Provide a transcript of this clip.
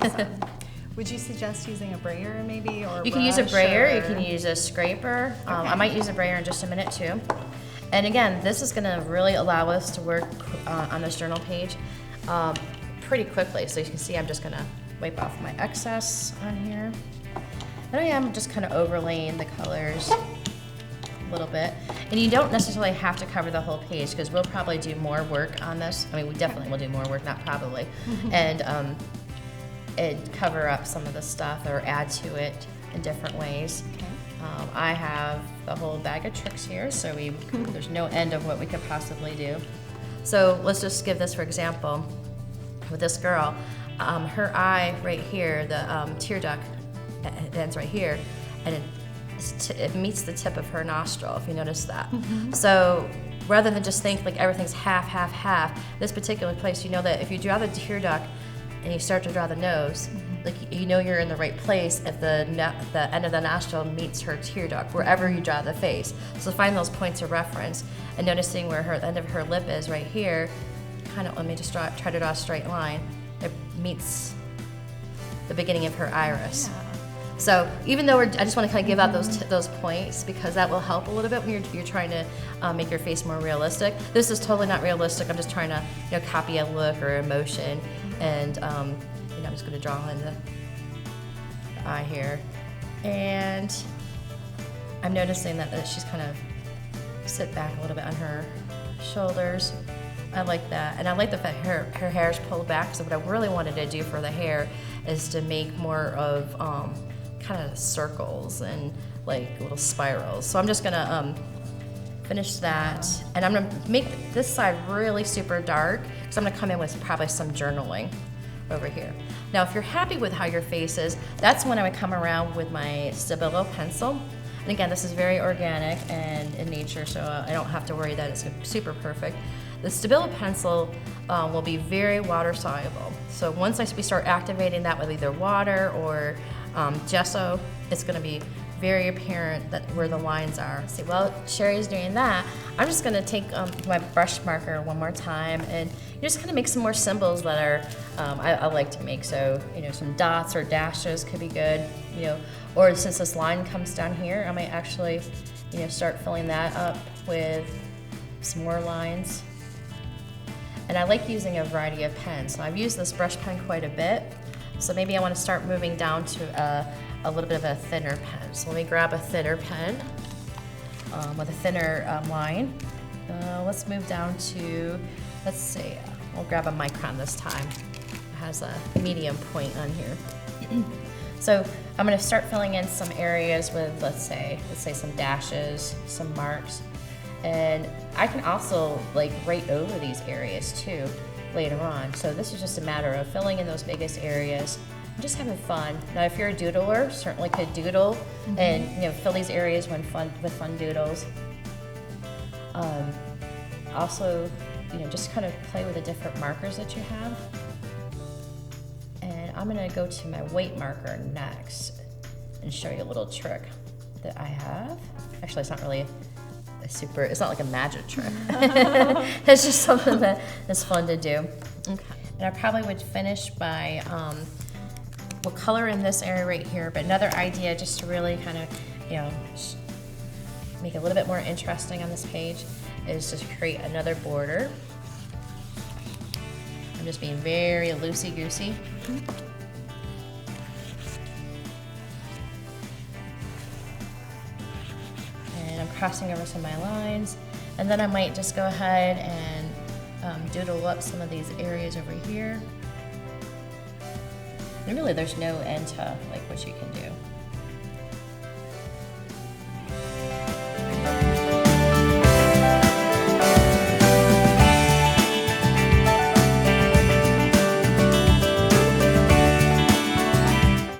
Awesome. Would you suggest using a brayer maybe, or you can use a brayer, or... you can use a scraper. Okay. I might use a brayer in just a minute too. And again, this is gonna really allow us to work on this journal page pretty quickly. So you can see I'm just gonna wipe off my excess on here. And I am just kind of overlaying the colors a little bit. And you don't necessarily have to cover the whole page because we'll probably do more work on this. I mean, we definitely will do more work, not probably. And cover up some of the stuff or add to it in different ways. Okay. I have the whole bag of tricks here, so there's no end of what we could possibly do. So let's just give this for example. With this girl, her eye right here, the tear duct, it ends right here, and it meets the tip of her nostril, if you notice that. So rather than just think like everything's half, half, half, this particular place, you know that if you draw the tear duct and you start to draw the nose, like you know you're in the right place if the end of the nostril meets her tear duct, wherever you draw the face. So find those points of reference, and noticing where the end of her lip is right here, kind of, let me just try to draw a straight line. It meets the beginning of her iris. Yeah. So even though I just want to kind of give out those points because that will help a little bit when you're trying to make your face more realistic. This is totally not realistic. I'm just trying to copy a look or emotion, and I'm just going to draw in the eye here, and I'm noticing that she's kind of sit back a little bit on her shoulders. I like that, and I like the fact her hair is pulled back. So what I really wanted to do for the hair is to make more of kind of circles and like little spirals. So I'm just gonna finish that, and I'm gonna make this side really super dark because I'm gonna come in with probably some journaling over here. Now, if you're happy with how your face is, that's when I would come around with my Stabilo pencil. And again, this is very organic and in nature, so I don't have to worry that it's super perfect. The Stabilo pencil will be very water soluble. So once we start activating that with either water or gesso, it's gonna be very apparent that where the lines are. See, while Sherry's doing that, I'm just gonna take my brush marker one more time, and you just kind of make some more symbols that are I like to make. So some dots or dashes could be good. Or since this line comes down here, I might actually start filling that up with some more lines. And I like using a variety of pens. So I've used this brush pen quite a bit. So maybe I want to start moving down to a little bit of a thinner pen. So let me grab a thinner pen with a thinner line. Let's move down to, let's see, we'll grab a micron this time. It has a medium point on here. So I'm going to start filling in some areas with, let's say some dashes, some marks. And I can also write over these areas too later on. So this is just a matter of filling in those biggest areas and just having fun. Now, if you're a doodler, certainly could doodle and fill these areas with fun doodles. Also, just kind of play with the different markers that you have. And I'm gonna go to my weight marker next and show you a little trick that I have. Actually, it's not really it's not like a magic trick. It's just something that is fun to do. Okay. And I probably would finish by, we'll color in this area right here, but another idea just to really kind of, make it a little bit more interesting on this page is to create another border. I'm just being very loosey-goosey. Crossing over some of my lines, and then I might just go ahead and doodle up some of these areas over here. And really, there's no end to what you can do.